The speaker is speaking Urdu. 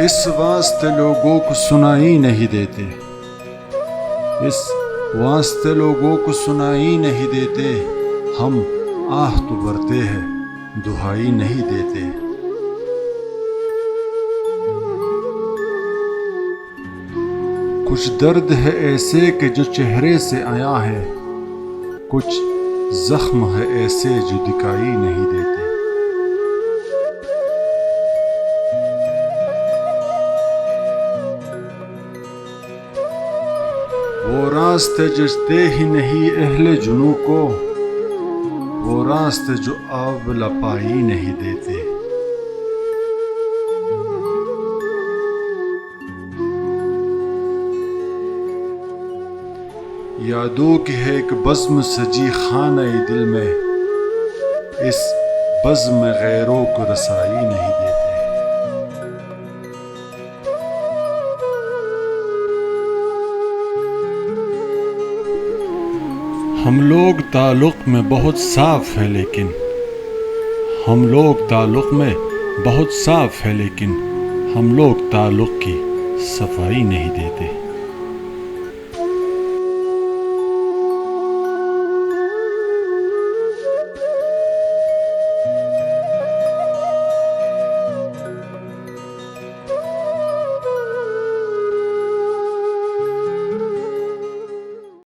اس واسطے لوگوں کو سنائی نہیں دیتے، اس واسطے لوگوں کو سنائی نہیں دیتے، ہم آہ تو بھرتے ہیں دہائی نہیں دیتے۔ کچھ درد ہے ایسے کہ جو چہرے سے آیا ہے، کچھ زخم ہے ایسے جو دکھائی نہیں دیتے۔ وہ راستے جچتے ہی نہیں اہل جنوں کو، وہ راستے جو آب لپائی نہیں دیتے۔ یادوں کی ہے ایک بزم سجی خانہ دل میں، اس بزم میں غیروں کو رسائی نہیں دیتے۔ ہم لوگ تعلق میں بہت صاف ہے لیکن ہم لوگ تعلق میں بہت صاف ہے لیکن ہم لوگ تعلق کی صفائی نہیں دیتے۔